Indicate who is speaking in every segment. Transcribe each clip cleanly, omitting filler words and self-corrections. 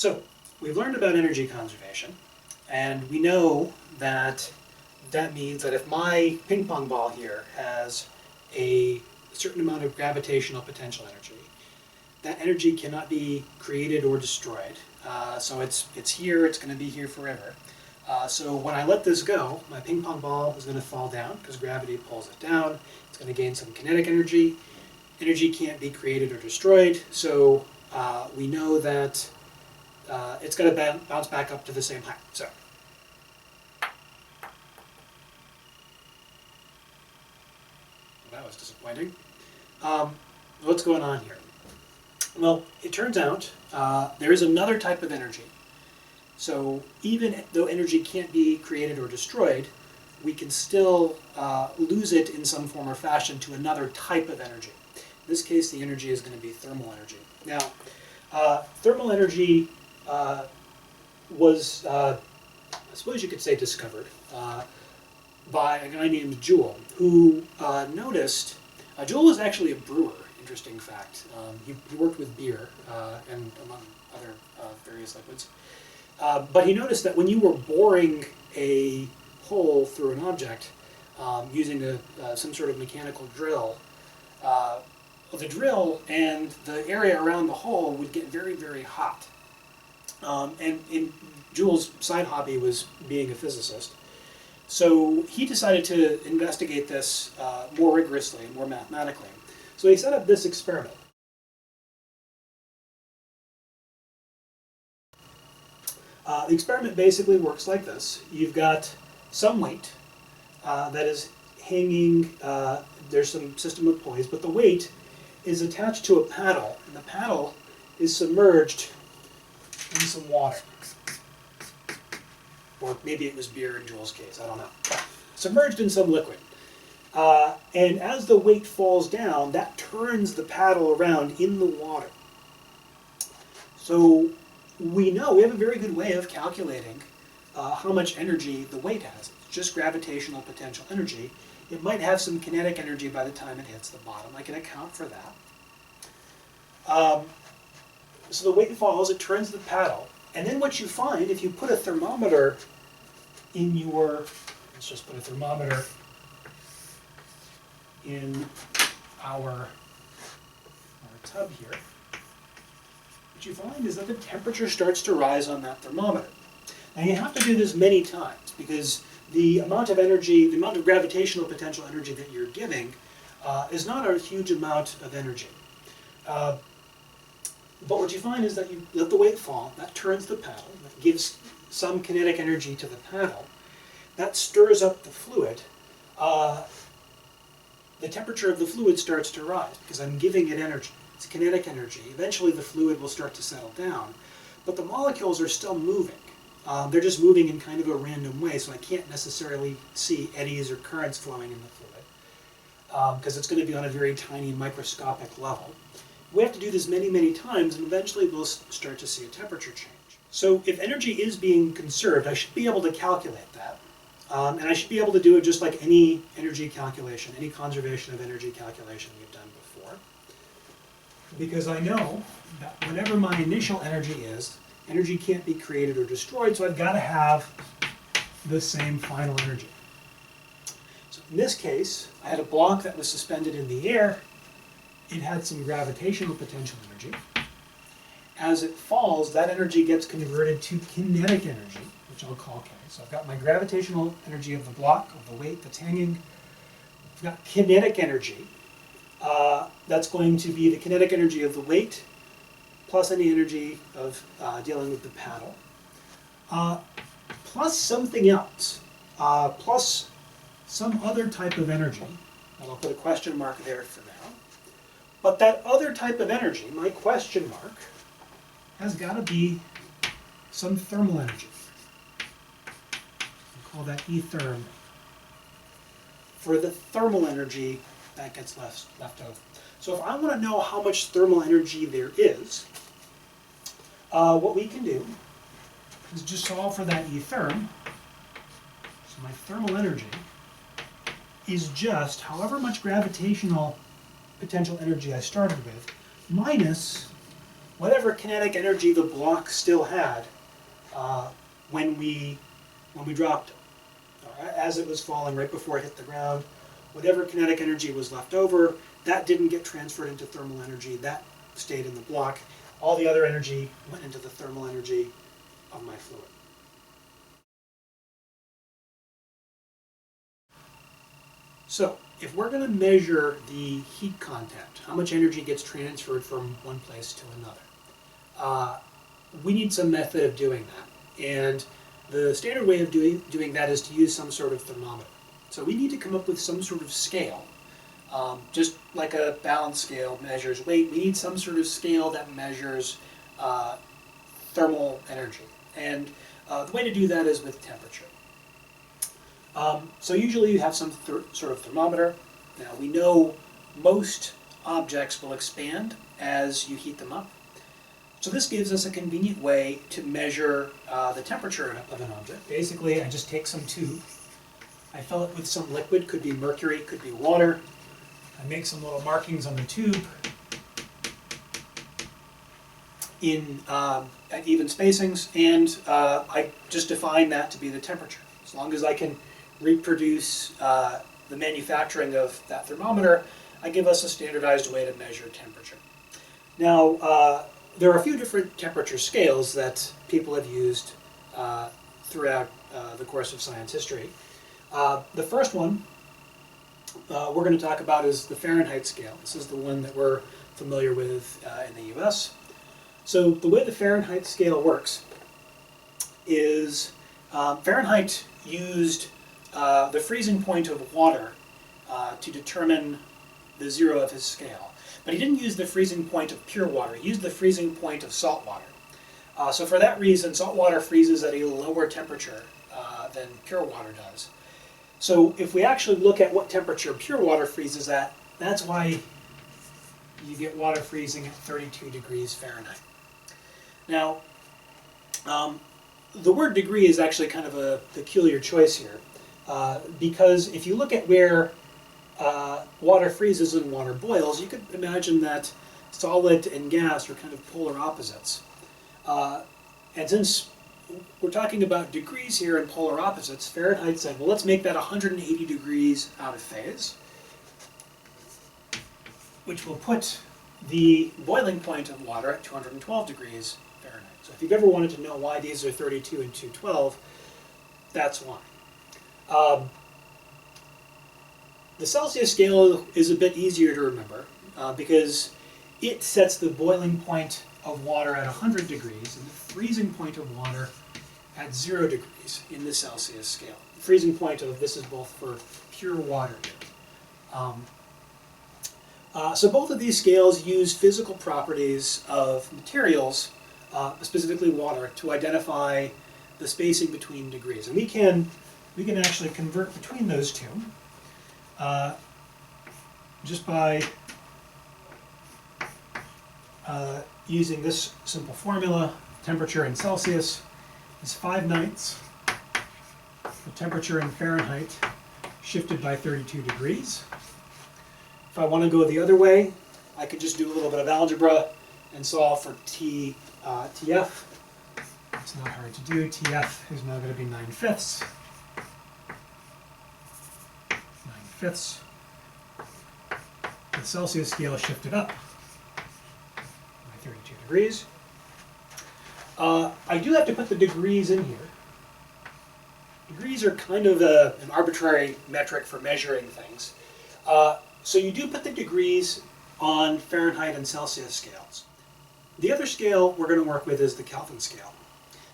Speaker 1: So, we've learned about energy conservation, and we know that that means that if my ping pong ball here has a certain amount of gravitational potential energy, that energy cannot be created or destroyed. So it's here, it's going to be here forever. So when I let this go, my ping pong ball is going to fall down because gravity pulls it down. It's going to gain some kinetic energy. Energy can't be created or destroyed, so we know that it's going to bounce back up to the same height. So that was disappointing. What's going on here? Well, it turns out there is another type of energy. So even though energy can't be created or destroyed, we can still lose it in some form or fashion to another type of energy. In this case, the energy is going to be thermal energy. Now, thermal energy was, I suppose you could say, discovered by a guy named Joule, who noticed, Joule was actually a brewer, interesting fact. He worked with beer and among other various liquids. But he noticed that when you were boring a hole through an object using some sort of mechanical drill, the drill and the area around the hole would get very, very hot. And Joule's side hobby was being a physicist. So he decided to investigate this more rigorously, more mathematically. So he set up this experiment. The experiment basically works like this. You've got some weight that is hanging, there's some system of pulleys, but the weight is attached to a paddle, and the paddle is submerged in some water. Or maybe it was beer in Joule's case, I don't know. Submerged in some liquid. And as the weight falls down, that turns the paddle around in the water. So we know, we have a very good way of calculating how much energy the weight has. It's just gravitational potential energy. It might have some kinetic energy by the time it hits the bottom. I can account for that. So the weight falls, it turns the paddle. And then what you find, if you put a thermometer in your, let's just put a thermometer in our tub here, what you find is that the temperature starts to rise on that thermometer. Now you have to do this many times because the amount of energy, the amount of gravitational potential energy that you're giving is not a huge amount of energy. But what you find is that you let the weight fall, that turns the paddle, that gives some kinetic energy to the paddle, that stirs up the fluid. The temperature of the fluid starts to rise because I'm giving it energy. It's kinetic energy. Eventually the fluid will start to settle down, but the molecules are still moving. They're just moving in kind of a random way, so I can't necessarily see eddies or currents flowing in the fluid because it's going to be on a very tiny microscopic level. We have to do this many, many times, and eventually we'll start to see a temperature change. So if energy is being conserved, I should be able to calculate that. And I should be able to do it just like any energy calculation, any conservation of energy calculation we've done before. Because I know that whatever my initial energy is, energy can't be created or destroyed, so I've got to have the same final energy. So in this case, I had a block that was suspended in the air. It had some gravitational potential energy. As it falls, that energy gets converted to kinetic energy, which I'll call K. So I've got my gravitational energy of the block, of the weight that's hanging. I've got kinetic energy. That's going to be the kinetic energy of the weight, plus any energy of dealing with the paddle, plus something else, plus some other type of energy. And I'll put a question mark there for now. But that other type of energy, my question mark, has got to be some thermal energy. We'll call that E therm. For the thermal energy, that gets left over. So if I want to know how much thermal energy there is, what we can do is just solve for that E therm. So my thermal energy is just however much gravitational potential energy I started with, minus whatever kinetic energy the block still had when we dropped, as it was falling right before it hit the ground, whatever kinetic energy was left over, that didn't get transferred into thermal energy, that stayed in the block. All the other energy went into the thermal energy of my fluid. So, if we're going to measure the heat content, how much energy gets transferred from one place to another, we need some method of doing that. And the standard way of doing that is to use some sort of thermometer. So we need to come up with some sort of scale. Just like a balance scale measures weight, we need some sort of scale that measures thermal energy. And the way to do that is with temperature. So usually you have some sort of thermometer. Now we know most objects will expand as you heat them up. So this gives us a convenient way to measure the temperature of an object. Basically, I just take some tube, I fill it with some liquid, could be mercury, could be water. I make some little markings on the tube at even spacings, and I just define that to be the temperature. As long as I can reproduce the manufacturing of that thermometer, I give us a standardized way to measure temperature. Now, there are a few different temperature scales that people have used throughout the course of science history. The first one we're going to talk about is the Fahrenheit scale. This is the one that we're familiar with in the US. So the way the Fahrenheit scale works is Fahrenheit used the freezing point of water to determine the zero of his scale. But he didn't use the freezing point of pure water. He used the freezing point of salt water. So for that reason, salt water freezes at a lower temperature than pure water does. So if we actually look at what temperature pure water freezes at, that's why you get water freezing at 32 degrees Fahrenheit. Now, the word degree is actually kind of a peculiar choice here, because if you look at where water freezes and water boils, you could imagine that solid and gas are kind of polar opposites. And since we're talking about degrees here and polar opposites, Fahrenheit said, well, let's make that 180 degrees out of phase, which will put the boiling point of water at 212 degrees Fahrenheit. So if you've ever wanted to know why these are 32 and 212, that's why. The Celsius scale is a bit easier to remember because it sets the boiling point of water at 100 degrees and the freezing point of water at 0 degrees in the Celsius scale. The freezing point of this is both for pure water. So both of these scales use physical properties of materials, specifically water, to identify the spacing between degrees. And we can actually convert between those two just by using this simple formula. Temperature in Celsius is 5/9 the temperature in Fahrenheit shifted by 32 degrees. If I want to go the other way, I could just do a little bit of algebra and solve for TF. It's not hard to do. TF is now going to be 9/5. 9/5. The Celsius scale is shifted up by 32 degrees. I do have to put the degrees in here. Degrees are kind of an arbitrary metric for measuring things. So you do put the degrees on Fahrenheit and Celsius scales. The other scale we're going to work with is the Kelvin scale.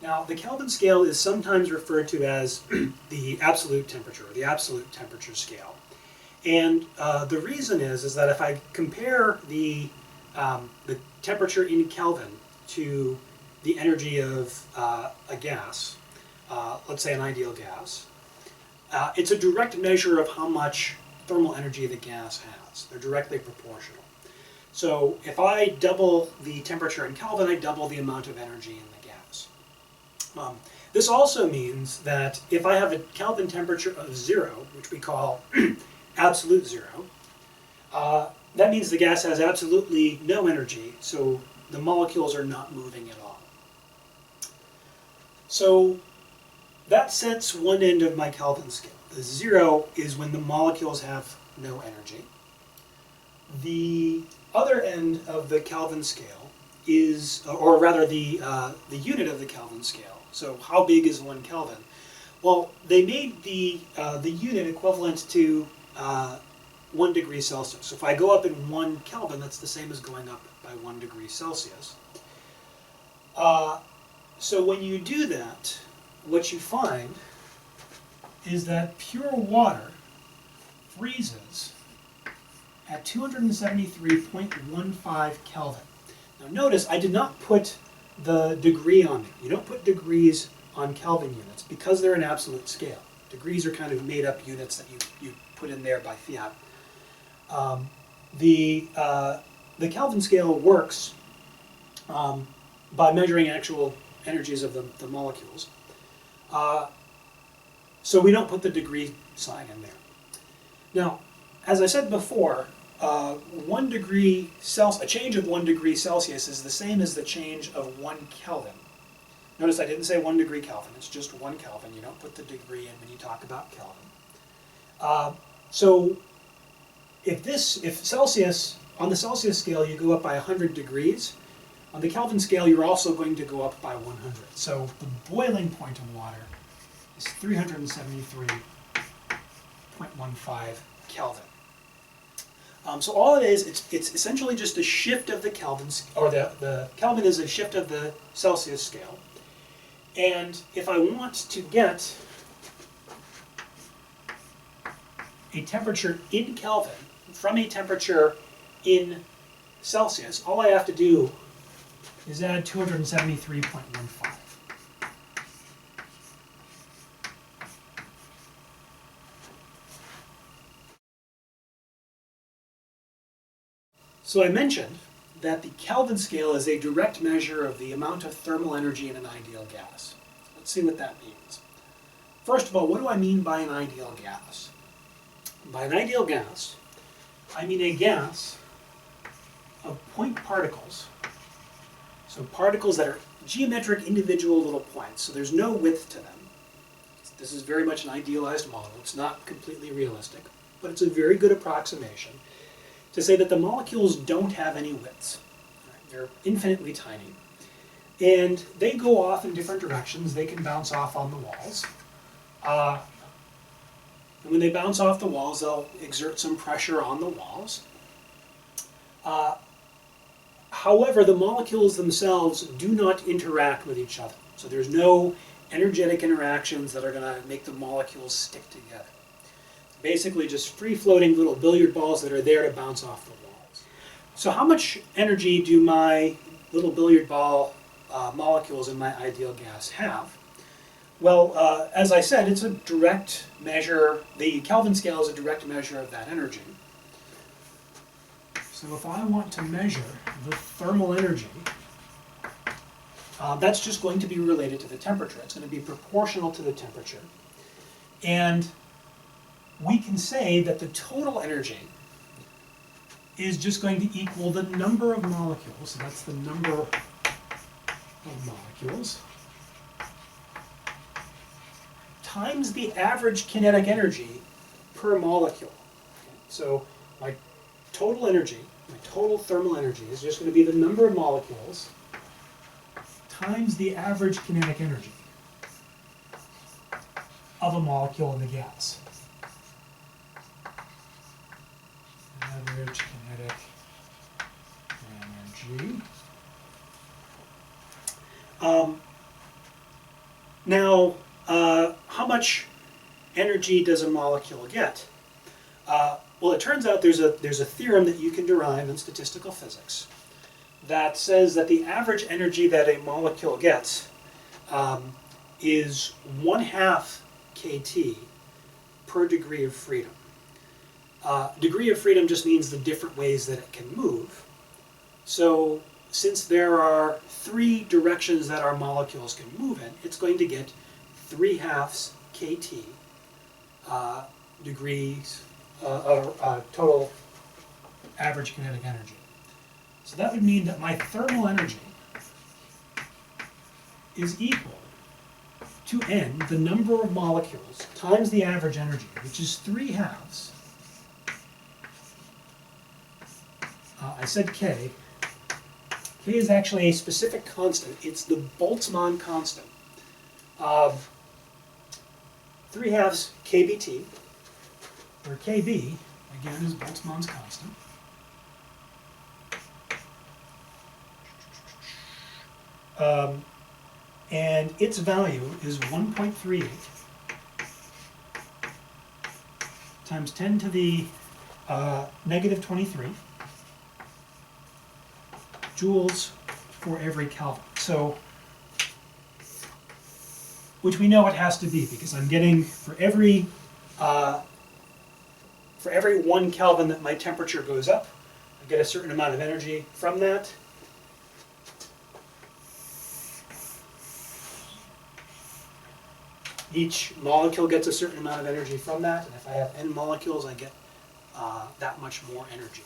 Speaker 1: Now, the Kelvin scale is sometimes referred to as the absolute temperature, or the absolute temperature scale. And the reason is that if I compare the temperature in Kelvin to the energy of a gas, let's say an ideal gas, it's a direct measure of how much thermal energy the gas has. They're directly proportional. So if I double the temperature in Kelvin, I double the amount of energy in the gas. This also means that if I have a Kelvin temperature of 0, which we call absolute 0, that means the gas has absolutely no energy. So the molecules are not moving at all. So that sets one end of my Kelvin scale. The 0 is when the molecules have no energy. The other end of the Kelvin scale is, or rather the unit of the Kelvin scale. So how big is 1 Kelvin? Well, they made the unit equivalent to 1 degree Celsius. So if I go up in 1 Kelvin, that's the same as going up by 1 degree Celsius. So when you do that, what you find is that pure water freezes at 273.15 Kelvin. Now notice I did not put the degree on it. You don't put degrees on Kelvin units because they're an absolute scale. Degrees are kind of made up units that you put in there by fiat. The Kelvin scale works by measuring actual energies of the molecules. So we don't put the degree sign in there. Now, as I said before, 1 degree Celsius, a change of 1 degree Celsius is the same as the change of 1 Kelvin. Notice I didn't say 1 degree Kelvin, it's just 1 Kelvin. You don't put the degree in when you talk about Kelvin. So if Celsius, on the Celsius scale you go up by 100 degrees, on the Kelvin scale you're also going to go up by 100. So the boiling point of water is 373.15 Kelvin. So all it is, it's essentially just a shift of the Kelvin, or the Kelvin is a shift of the Celsius scale. And if I want to get a temperature in Kelvin from a temperature in Celsius, all I have to do is add 273.15. So I mentioned that the Kelvin scale is a direct measure of the amount of thermal energy in an ideal gas. Let's see what that means. First of all, what do I mean by an ideal gas? By an ideal gas, I mean a gas of point particles. So particles that are geometric individual little points, so there's no width to them. This is very much an idealized model. It's not completely realistic, but it's a very good approximation to say that the molecules don't have any widths. They're infinitely tiny. And they go off in different directions. They can bounce off on the walls. And when they bounce off the walls, they'll exert some pressure on the walls. However, the molecules themselves do not interact with each other. So there's no energetic interactions that are going to make the molecules stick together. Basically just free-floating little billiard balls that are there to bounce off the walls. So how much energy do my little billiard ball molecules in my ideal gas have? Well, as I said, it's a direct measure. The Kelvin scale is a direct measure of that energy. So if I want to measure the thermal energy, that's just going to be related to the temperature. It's going to be proportional to the temperature. And we can say that the total energy is just going to equal the number of molecules, so that's the number of molecules, times the average kinetic energy per molecule. Okay, so my total energy, my total thermal energy is just going to be the number of molecules times the average kinetic energy of a molecule in the gas. Average kinetic energy. Now, how much energy does a molecule get? Well, it turns out there's a theorem that you can derive in statistical physics that says that the average energy that a molecule gets is 1/2 kT per degree of freedom. Degree of freedom just means the different ways that it can move. So since there are 3 directions that our molecules can move in, it's going to get 3/2 kT degrees total average kinetic energy. So that would mean that my thermal energy is equal to n, the number of molecules, times the average energy, which is 3/2. I said K. K is actually a specific constant. It's the Boltzmann constant of 3/2 kBT, where Kb, again, is Boltzmann's constant. And its value is 1.38 times 10 to the negative 23 joules for every Kelvin. So, which we know it has to be, because I'm getting, for every 1 Kelvin that my temperature goes up, I get a certain amount of energy from that. Each molecule gets a certain amount of energy from that, and if I have n molecules, I get that much more energy.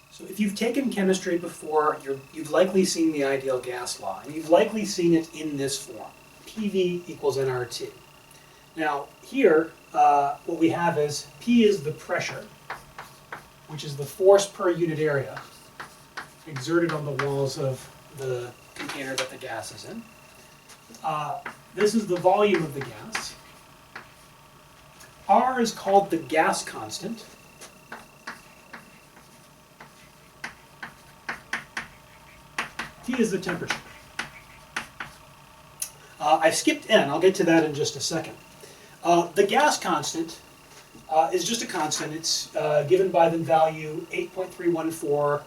Speaker 1: So if you've taken chemistry before, you've likely seen the ideal gas law, and you've likely seen it in this form, PV equals nRT. Now here, what we have is P is the pressure, which is the force per unit area exerted on the walls of the container that the gas is in. This is the volume of the gas. R is called the gas constant. T is the temperature. I've skipped N. I'll get to that in just a second. The gas constant is just a constant. It's given by the value 8.314 ...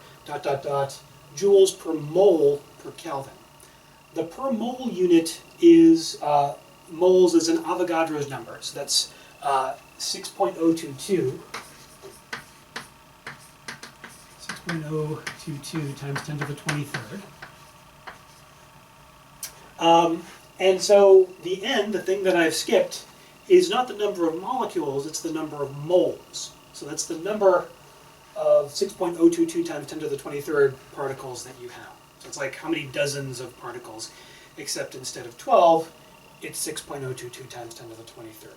Speaker 1: joules per mole per Kelvin. The per mole unit is, moles is an Avogadro's number, so that's 6.022. 6.022 times 10 to the 23rd. And so the N, the thing that I've skipped, is not the number of molecules, it's the number of moles. So that's the number of 6.022 times 10 to the 23rd particles that you have. So it's like how many dozens of particles, except instead of 12, it's 6.022 times 10 to the 23rd.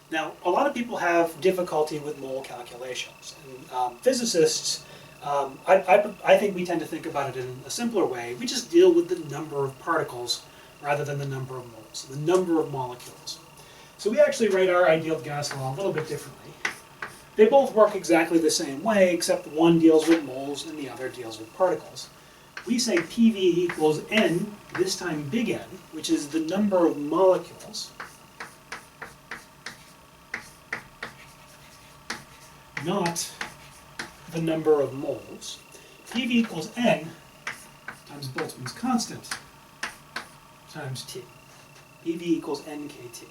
Speaker 1: Now, a lot of people have difficulty with mole calculations. And physicists, I think we tend to think about it in a simpler way. We just deal with the number of particles rather than the number of moles, the number of molecules. So we actually write our ideal gas law a little bit differently. They both work exactly the same way, except one deals with moles and the other deals with particles. We say PV equals N, this time big N, which is the number of molecules, not the number of moles. PV equals N times Boltzmann's constant times T. PV equals NKT.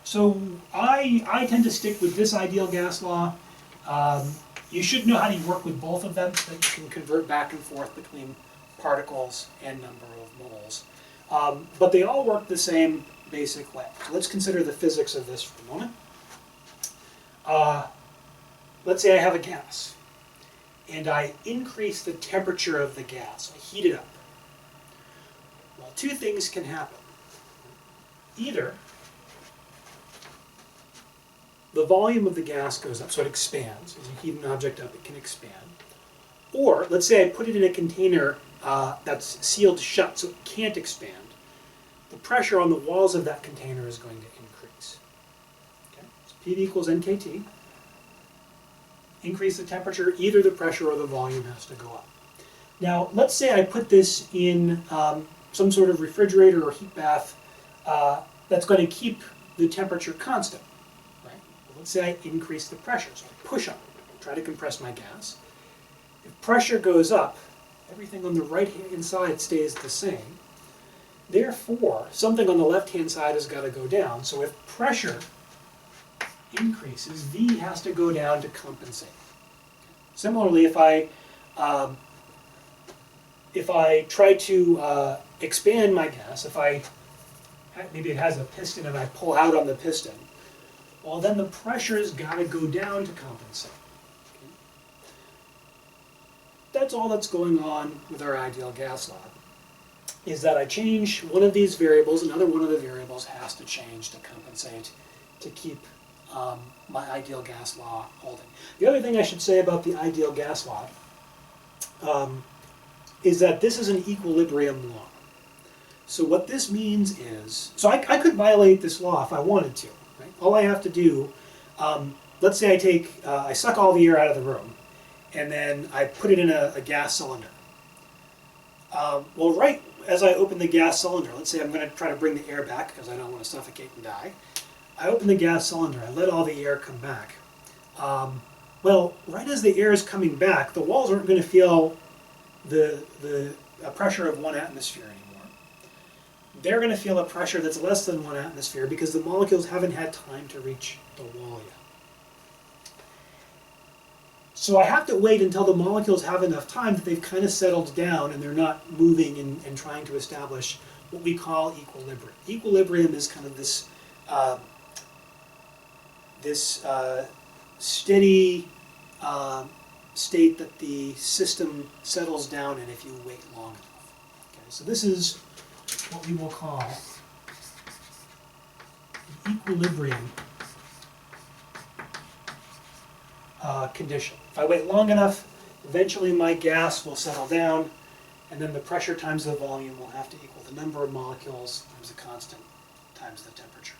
Speaker 1: So I tend to stick with this ideal gas law. You should know how to work with both of them so that you can convert back and forth between particles and number of moles. But they all work the same basic way. So let's consider the physics of this for a moment. Let's say I have a gas, and I increase the temperature of the gas. I heat it up. Well, two things can happen. Either the volume of the gas goes up, so it expands. As you heat an object up, it can expand. Or, let's say I put it in a container that's sealed shut, so it can't expand. The pressure on the walls of that container is going to increase. Okay? So PV equals NKT. Increase the temperature, either the pressure or the volume has to go up. Now, let's say I put this in some sort of refrigerator or heat bath that's going to keep the temperature constant. Let's say I increase the pressure, so I push up, try to compress my gas. If pressure goes up, everything on the right-hand side stays the same. Therefore, something on the left-hand side has got to go down. So if pressure increases, V has to go down to compensate. Similarly, if I try to expand my gas, maybe it has a piston and I pull out on the piston, well then the pressure has got to go down to compensate. Okay? That's all that's going on with our ideal gas law, is that I change one of these variables, another one of the variables has to change to compensate to keep my ideal gas law holding. The other thing I should say about the ideal gas law is that this is an equilibrium law. So what this means is, so I could violate this law if I wanted to. Right? All I have to do, let's say I suck all the air out of the room, and then I put it in a gas cylinder. Well, right as I open the gas cylinder, let's say I'm going to try to bring the air back because I don't want to suffocate and die. I open the gas cylinder, I let all the air come back. Well, right as the air is coming back, the walls aren't going to feel the pressure of 1 atmosphere anymore. They're going to feel a pressure that's less than 1 atmosphere because the molecules haven't had time to reach the wall yet. So I have to wait until the molecules have enough time that they've kind of settled down and they're not moving and trying to establish what we call equilibrium. Equilibrium is kind of this steady state that the system settles down in if you wait long enough. Okay, so this is what we will call the equilibrium condition. If I wait long enough, eventually my gas will settle down, and then the pressure times the volume will have to equal the number of molecules times the constant times the temperature.